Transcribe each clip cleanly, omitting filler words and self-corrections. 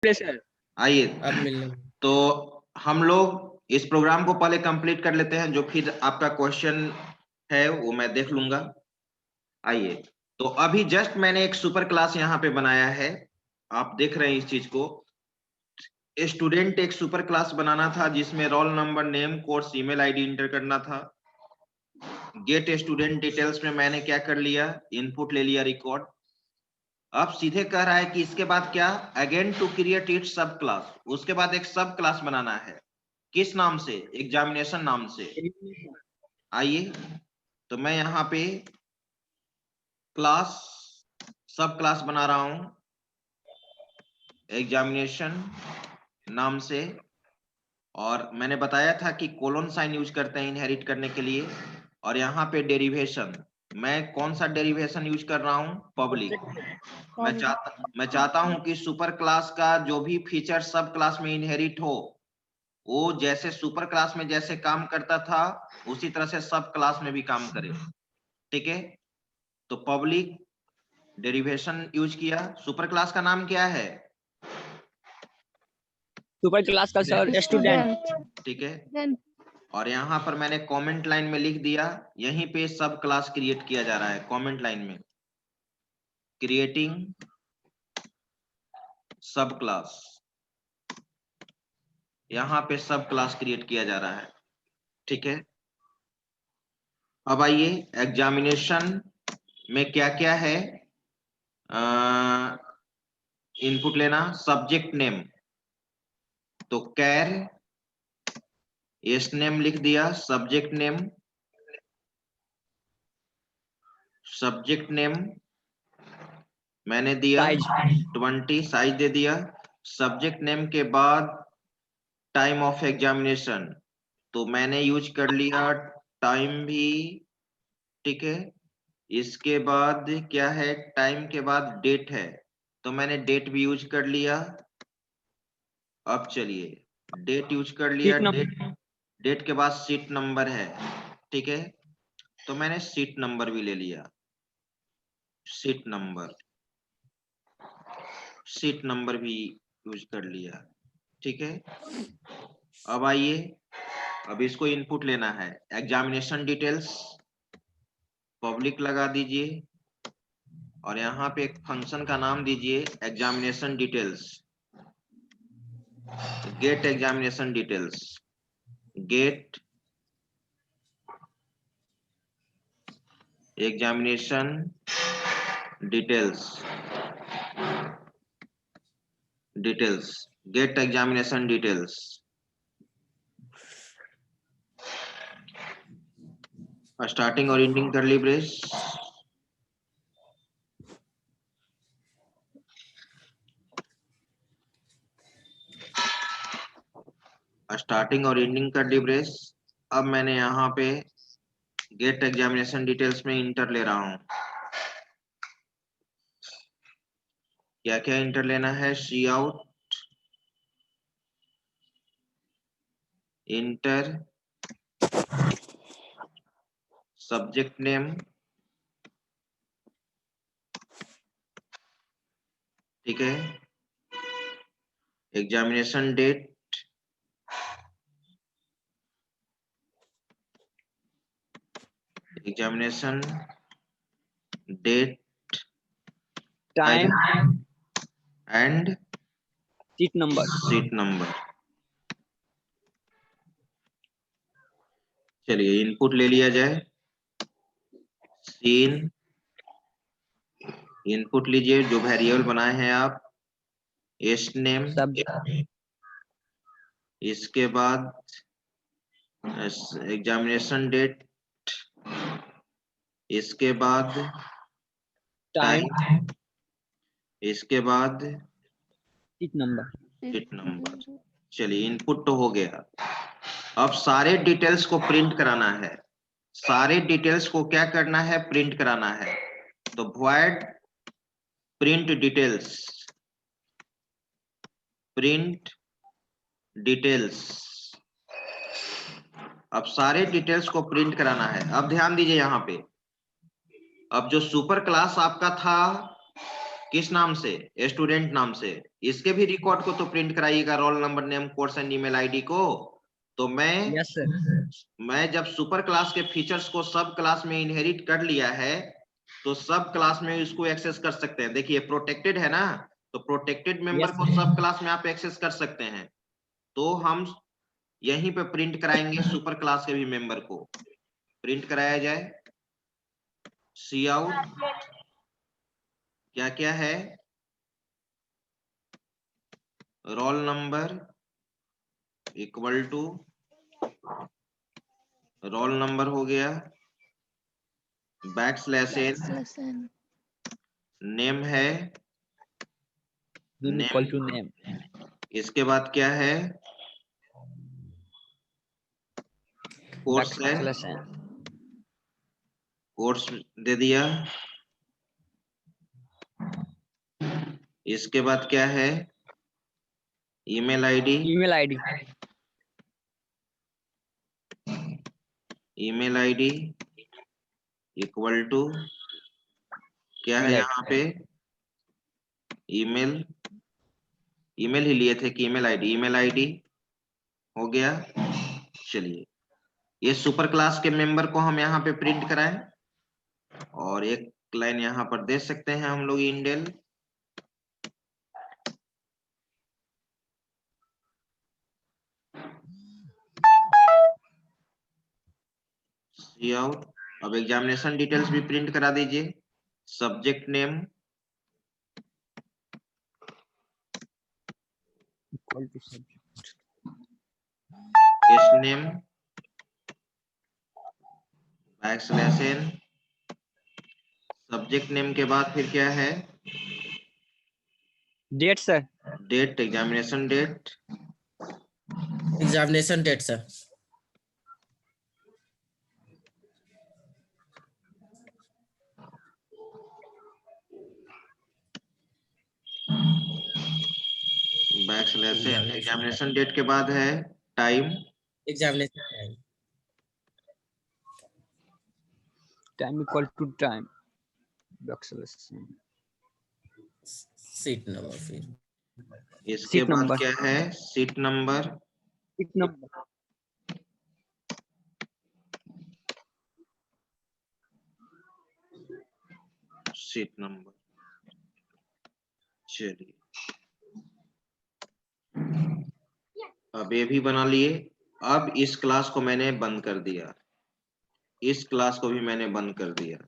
Sir आइए अब मिलने तो हम लोग इस प्रोग्राम को पहले कंप्लीट कर लेते हैं, जो फिर आपका क्वेश्चन है वो मैं देख लूंगा। आइए, तो अभी जस्ट मैंने एक सुपर क्लास यहाँ पे बनाया है, आप देख रहे हैं इस चीज को। स्टूडेंट एक सुपर क्लास बनाना था जिसमें role number, name, course, email ID inter करना था। गेट स्टूडेंट डिटेल्स में मैंने क्या कर लिया, इनपुट ले लिया रिकॉर्ड। अब सीधे कह रहा है कि इसके बाद क्या, अगेन टू क्रिएट इट सब क्लास। उसके बाद एक सब क्लास बनाना है, किस नाम से, एग्जामिनेशन नाम से। आइए, तो मैं यहाँ पे क्लास सब क्लास बना रहा हूं एग्जामिनेशन नाम से। और मैंने बताया था कि कोलोन साइन यूज करते हैं इनहेरिट करने के लिए। और यहाँ पे डेरिवेशन, मैं कौन सा डेरिवेशन यूज कर रहा हूं, पब्लिक। मैं चाहता हूं कि सुपर क्लास का जो भी फीचर सब क्लास में इनहेरिट हो, वो जैसे सुपर क्लास में जैसे काम करता था उसी तरह से सब क्लास में भी काम करे। ठीक है, तो पब्लिक डेरिवेशन यूज किया। सुपर क्लास का नाम क्या है, सुपर क्लास का सर स्टूडेंट। ठीक है। और यहाँ पर मैंने कमेंट लाइन में लिख दिया, यहीं पे सब क्लास क्रिएट किया जा रहा है। कमेंट लाइन में क्रिएटिंग सब क्लास, यहाँ पे सब क्लास क्रिएट किया जा रहा है। ठीक है, अब आइए एग्जामिनेशन में क्या क्या है, इनपुट लेना। सब्जेक्ट नेम, तो कैर एस नेम लिख दिया। सब्जेक्ट नेम, सब्जेक्ट नेम मैंने दिया 20, साइज दे दिया। सब्जेक्ट नेम के बाद टाइम ऑफ एग्जामिनेशन, तो मैंने यूज कर लिया टाइम भी। ठीक है, इसके बाद क्या है, टाइम के बाद डेट है, तो मैंने डेट भी यूज कर लिया। अब चलिए डेट यूज कर लिया, डेट के बाद सीट नंबर है। ठीक है, तो मैंने सीट नंबर भी ले लिया। सीट नंबर भी यूज कर लिया। ठीक है, अब आइए, अब इसको इनपुट लेना है। एग्जामिनेशन डिटेल्स पब्लिक लगा दीजिए, और यहाँ पे एक फंक्शन का नाम दीजिए examination details. Get examination details, get examination details, get examination details. Starting और एंडिंग करली ब्रेस, स्टार्टिंग और एंडिंग कर ली ब्रेस। अब मैंने यहाँ पे गेट एग्जामिनेशन डिटेल्स में इंटर ले रहा हूँ। क्या क्या इंटर लेना है, C out, enter subject name, ठीक है, examination date, examination date, time and seat number. चलिए इनपुट ले लिया जाए। सीन इनपुट लीजिए, जो वेरिएबल बनाए हैं आप, एस नेम, इसके बाद एग्जामिनेशन डेट, इसके बाद टाइम, इसके बाद सीट नंबर। चलिए इनपुट तो हो गया। अब सारे डिटेल्स को प्रिंट कराना है। सारे डिटेल्स को क्या करना है, प्रिंट कराना है। तो void print details, print details. अब सारे डिटेल्स को प्रिंट कराना है। अब ध्यान दीजिए यहाँ पे, अब जो सुपर क्लास आपका था किस नाम से? स्टूडेंट नाम से। इसके भी रिकॉर्ड को तो प्रिंट कराइएगा, roll number, name, course and email ID को। तो यस सर। मैं जब सुपर क्लास के फीचर्स को सब क्लास में इनहेरिट कर लिया है, तो सब क्लास में इसको एक्सेस कर सकते हैं। देखिए प्रोटेक्टेड है ना, तो प्रोटेक्टेड मेंबर Yes, को सब क्लास में आप एक्सेस कर सकते हैं। तो हम यहीं पे प्रिंट कराएंगे सुपर क्लास के भी मेंबर को। प्रिंट कराया जाए। सी आउट क्या क्या है? Roll number equal to roll number हो गया, बैकस्लैश नेम है, नेम इक्वल टू नेम। इसके बाद क्या है? कोर्स है, बैकस्लैश है। कोर्स दे दिया। इसके बाद क्या है? Email ID, email ID. Email ID equal to क्या है यहाँ पे? ईमेल, ईमेल ही लिए थे कि ईमेल आईडी? ईमेल आईडी हो गया। चलिए ये सुपर क्लास के मेंबर को हम यहाँ पे प्रिंट कराएं, और एक लाइन यहाँ पर दे सकते हैं हम लोग इंडेल। C out. अब एग्जामिनेशन डिटेल्स भी प्रिंट करा दीजिए। Subject name equal to subject. Test name backslash N. Subject name के बाद फिर क्या है? Date sir. Date, examination date. Examination date sir. Backslash N. Examination date के बाद है time, examination time. Time equal to time backslash. Seat number. फिर इसके सीट बाद नंबर। क्या है? Seat number. Seat number. Seat number. चलिए अब ये भी बना लिए। अब इस क्लास को मैंने बंद कर दिया, इस क्लास को भी मैंने बंद कर दिया।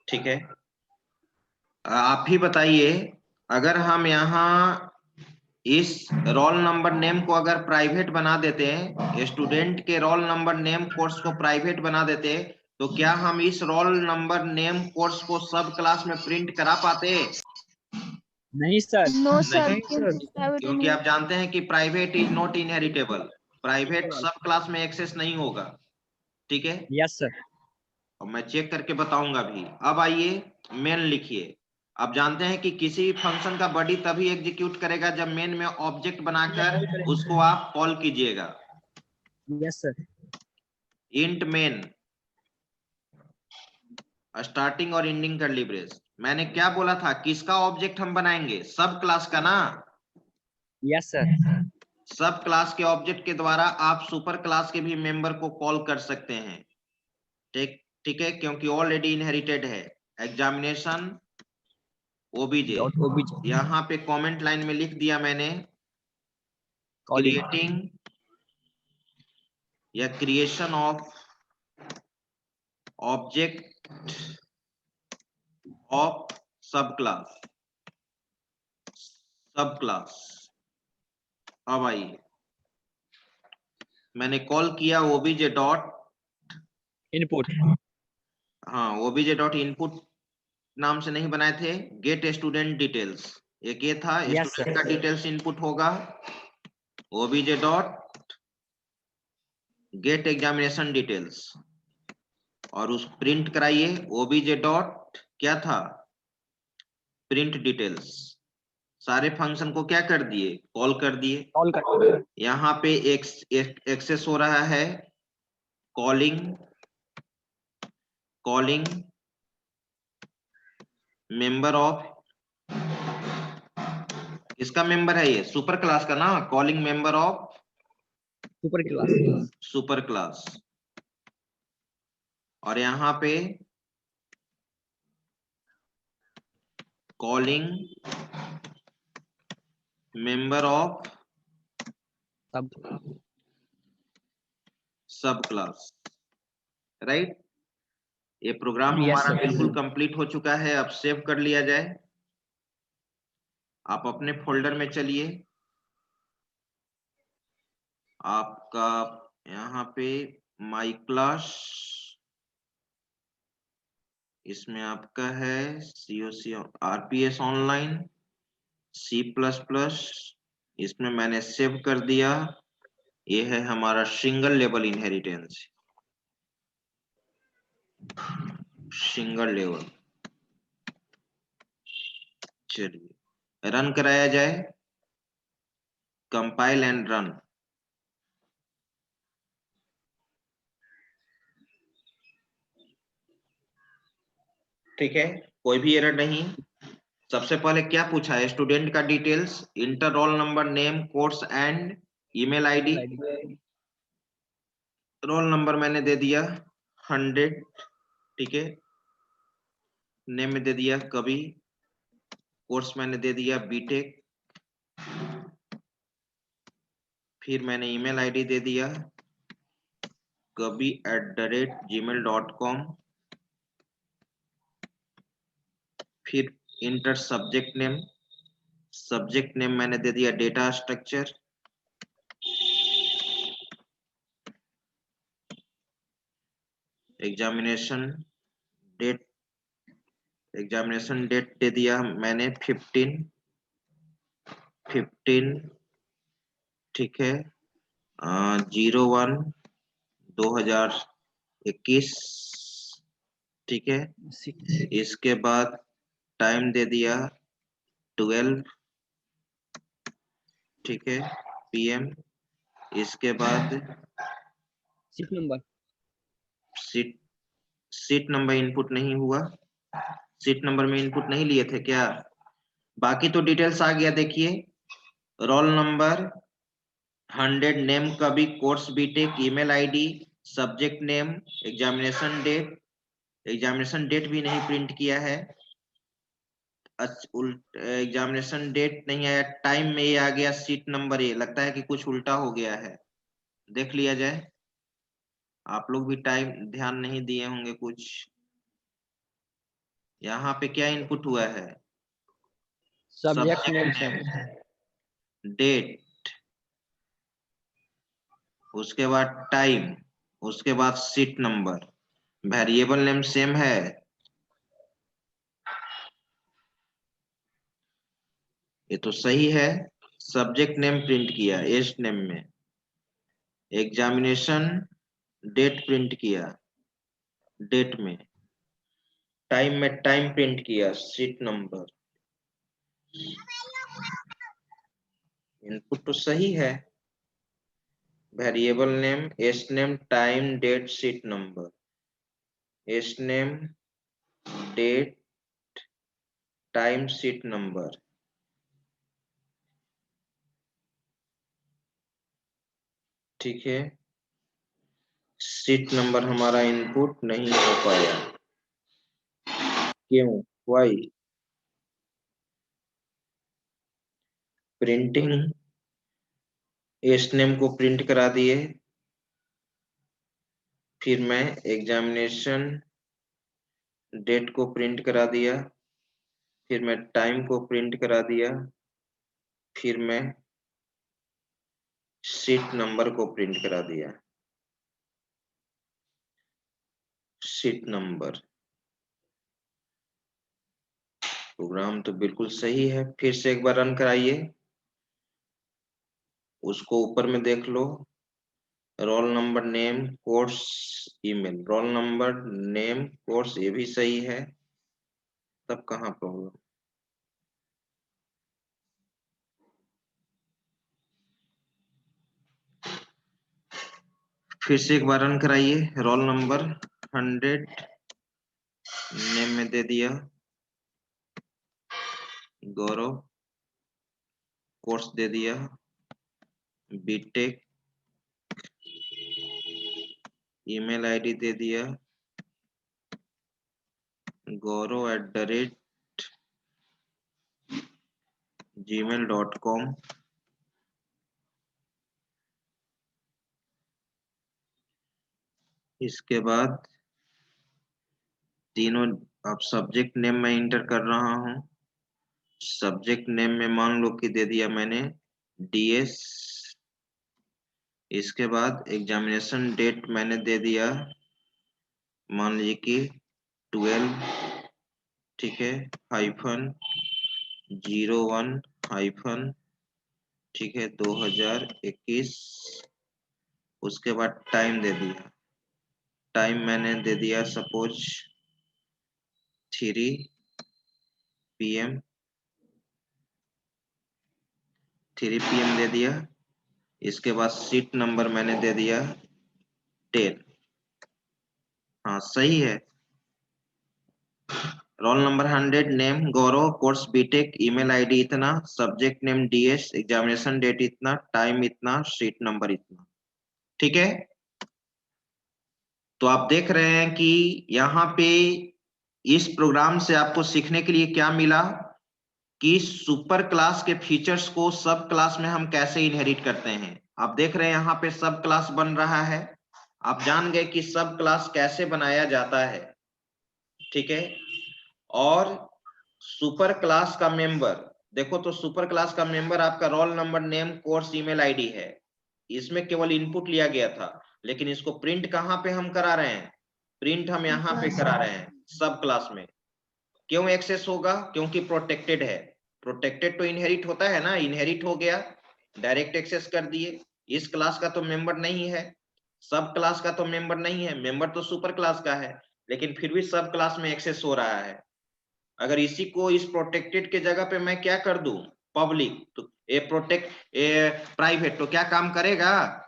ठीक है, आप ही बताइए, अगर हम यहाँ इस रोल नंबर नेम को अगर प्राइवेट बना देते हैं, स्टूडेंट के रोल नंबर नेम कोर्स को प्राइवेट बना देते हैं, तो क्या हम इस रोल नंबर नेम कोर्स को सब क्लास में प्रिंट करा पाते? नहीं सर। नो सर, क्योंकि आप जानते हैं कि private is not inheritable, private सब क्लास में एक्सेस नहीं होगा। ठीक है, यस सर। और मैं चेक करके बताऊंगा भी। अब आइए मेन लिखिए। आप जानते हैं कि किसी फंक्शन का बॉडी तभी एग्जीक्यूट करेगा जब मेन में ऑब्जेक्ट बनाकर उसको आप कॉल कीजिएगा। Yes sir. Int main starting और एंडिंग कर्ली ब्रेस। मैंने क्या बोला था, किसका ऑब्जेक्ट हम बनाएंगे? सब क्लास का ना? Yes sir. सब क्लास के ऑब्जेक्ट के द्वारा आप सुपर क्लास के भी मेंबर को कॉल कर सकते हैं। ठीक ठीक है, क्योंकि ऑलरेडी इनहेरिटेड है। एग्जामिनेशन ओबीजे, यहाँ पे कमेंट लाइन में लिख दिया मैंने, क्रिएटिंग या क्रिएशन ऑफ ऑब्जेक्ट ऑफ सब क्लास। सब क्लास। अब आइए, मैंने कॉल किया ओबीजे डॉट इनपुट। हाँ, ओबीजे डॉट इनपुट नाम से नहीं बनाए थे, गेट स्टूडेंट डिटेल्स। एक ये था, Yes, स्टूडेंट sir. का डिटेल्स इनपुट होगा, OBJ dot gate examination details, और उस प्रिंट कराइए ओबीजे डॉट क्या था, प्रिंट डिटेल्स। सारे फंक्शन को क्या कर दिए? कॉल कर दिए। कॉल कर। यहाँ पे एक्सेस हो रहा है, कॉलिंग मेंबर ऑफ किसका मेंबर है ये? सुपर क्लास का ना, calling member of super class. Super class. और यहाँ पे कॉलिंग मेंबर ऑफ सब सब क्लास, राइट। ये प्रोग्राम Yes, हमारा sir. बिल्कुल कंप्लीट हो चुका है। अब सेव कर लिया जाए। आप अपने फोल्डर में चलिए। आपका यहाँ पे माई क्लास, इसमें आपका है COC RPS ऑनलाइन C++, इसमें मैंने सेव कर दिया। ये है हमारा single level inheritance, single level. चलिए रन कराया जाए, कंपाइल एंड रन। ठीक है, कोई भी एरर नहीं। सबसे पहले क्या पूछा है? स्टूडेंट का details, inter role number, name, course and email ID. Roll number मैंने दे दिया 100, ठीक है। नेम में दे दिया कवि, कोर्स मैंने दे दिया बीटेक, फिर मैंने ईमेल आईडी दे दिया kabi@gmail.com, फिर enter subject name, subject name मैंने दे दिया data structure, examination date, examination date दे दिया मैंने 15, ठीक है। 01/2021, ठीक है। इसके बाद टाइम दे दिया 12, ठीक है, PM। इसके बाद seat number, seat number input नहीं हुआ, सीट नंबर में इनपुट नहीं लिए थे क्या? बाकी तो डिटेल्स आ गया। देखिए रोल नंबर 100, नेम कभी, course BTech, email ID, subject name, examination date, examination date भी नहीं प्रिंट किया है। एग्जामिनेशन डेट नहीं आया, टाइम में ये आ गया, सीट नंबर ये, लगता है कि कुछ उल्टा हो गया है। देख लिया जाए। आप लोग भी टाइम ध्यान नहीं दिए होंगे कुछ। यहाँ पे क्या इनपुट हुआ है? सब्जेक्ट नेम, डेट, उसके बाद टाइम, उसके बाद seat number. Variable name same है, ये तो सही है। सब्जेक्ट नेम प्रिंट किया एस नेम में, एग्जामिनेशन डेट प्रिंट किया डेट में, टाइम में टाइम प्रिंट किया, सीट नंबर। इनपुट तो सही है। Variable name, S name, time, date, seat number, S name, date, time, seat number, ठीक है। सीट नंबर हमारा इनपुट नहीं हो पाया, क्यों? वाई? प्रिंटिंग, एस नेम को प्रिंट करा दिए, फिर मैं एग्जामिनेशन डेट को प्रिंट करा दिया, फिर मैं टाइम को प्रिंट करा दिया, फिर मैं सीट नंबर को प्रिंट करा दिया। सीट नंबर, प्रोग्राम तो बिल्कुल सही है। फिर से एक बार रन कराइए, उसको ऊपर में देख लो। Roll number, name, course, email, roll number, name, course, ये भी सही है। तब कहाँ प्रॉब्लम? फिर से एक बार रन कराइए। रोल नंबर 100, नेम में दे दिया गौरव, कोर्स दे दिया, बीटेक, ईमेल आईडी दे दिया gaurav@gmail.com, इसके बाद तीनों, अब सब्जेक्ट नेम मैं इंटर कर रहा हूं। सब्जेक्ट नेम में मान लो कि दे दिया मैंने डीएस। इसके बाद एग्जामिनेशन डेट मैंने दे दिया, मान लीजिए कि 12, ठीक है, -01, ठीक है, 2021। उसके बाद टाइम दे दिया, टाइम मैंने दे दिया सपोज 3 PM, 3 PM दे दिया। इसके बाद सीट नंबर मैंने दे दिया 10। हाँ सही है। Roll number 100, name Gaurav, course BTech, email ID इतना, subject name DS, examination date इतना, टाइम इतना, सीट नंबर इतना, ठीक है। तो आप देख रहे हैं कि यहाँ पे इस प्रोग्राम से आपको सीखने के लिए क्या मिला कि सुपर क्लास के फीचर्स को सब क्लास में हम कैसे इनहेरिट करते हैं। आप देख रहे हैं यहाँ पे सब क्लास बन रहा है। आप जान गए कि सब क्लास कैसे बनाया जाता है, ठीक है। और सुपर क्लास का मेंबर देखो, तो सुपर क्लास का मेंबर आपका role number, name, course, email ID है। इसमें केवल इनपुट लिया गया था, लेकिन इसको प्रिंट कहां पे हम करा रहे हैं? प्रिंट हम यहाँ पे करा रहे हैं सब क्लास में। क्यों एक्सेस होगा? क्योंकि प्रोटेक्टेड है। प्रोटेक्टेड तो इनहेरिट होता है ना, इनहेरिट हो गया, डायरेक्ट एक्सेस कर दिए। इस क्लास का तो मेंबर नहीं है, सब क्लास का तो मेंबर नहीं है, मेंबर तो सुपर क्लास का है, लेकिन फिर भी सब क्लास में एक्सेस हो रहा है। अगर इसी को इस प्रोटेक्टेड के जगह पे मैं क्या कर दूं, पब्लिक, तो ये प्राइवेट, तो क्या काम करेगा?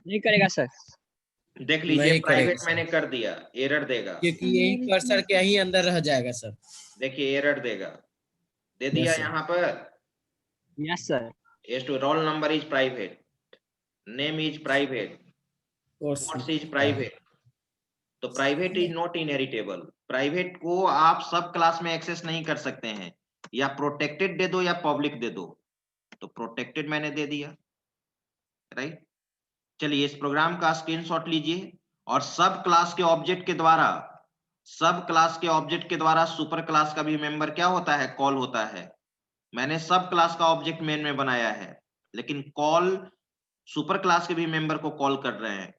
नहीं करेगा सर। देख लीजिए, नहीं करेगा प्राइवेट सर। मैंने कर दिया, एरर देगा। क्योंकि यही कर्सर के ही अंदर रह जाएगा सर। देखिए एरर देगा, दे दिया यस सर। यहाँ पर। Yes sir. Yes, to roll number is private, name is private, course is private. तो private is not inheritable. Private को आप सब क्लास में एक्सेस नहीं कर सकते हैं, या प्रोटेक्टेड दे दो या पब्लिक दे दो। तो प्रोटेक्टेड मैंने दे दिया, राइट। चलिए इस प्रोग्राम का स्क्रीनशॉट लीजिए, और सब क्लास के ऑब्जेक्ट के द्वारा, सब क्लास के ऑब्जेक्ट के द्वारा सुपर क्लास का भी मेंबर क्या होता है? कॉल होता है। मैंने सब क्लास का ऑब्जेक्ट मेन में बनाया है, लेकिन कॉल सुपर क्लास के भी मेंबर को कॉल कर रहे हैं।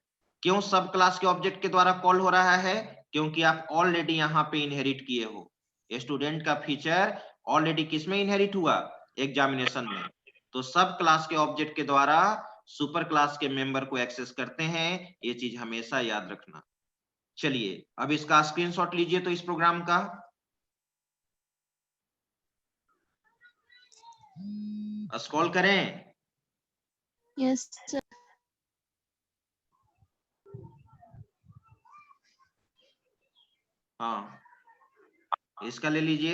क्यों सब क्लास के ऑब्जेक्ट के द्वारा कॉल हो रहा है? क्योंकि आप ऑलरेडी यहाँ पे इनहेरिट किए हो। स्टूडेंट का फीचर ऑलरेडी किसमें इनहेरिट हुआ? एग्जामिनेशन में। तो सब क्लास के ऑब्जेक्ट के द्वारा सुपर क्लास के मेंबर को एक्सेस करते हैं, ये चीज हमेशा याद रखना। चलिए अब इसका स्क्रीनशॉट लीजिए तो इस प्रोग्राम का। स्क्रॉल करें। Yes sir. हाँ, इसका ले लीजिए,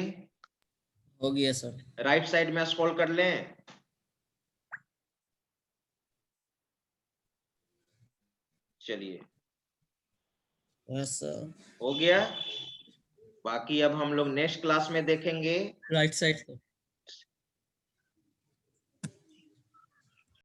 हो गया सर। राइट साइड में स्क्रॉल कर लें। चलिए यस सर। हो गया। बाकी अब हम लोग नेक्स्ट क्लास में देखेंगे। राइट साइड से।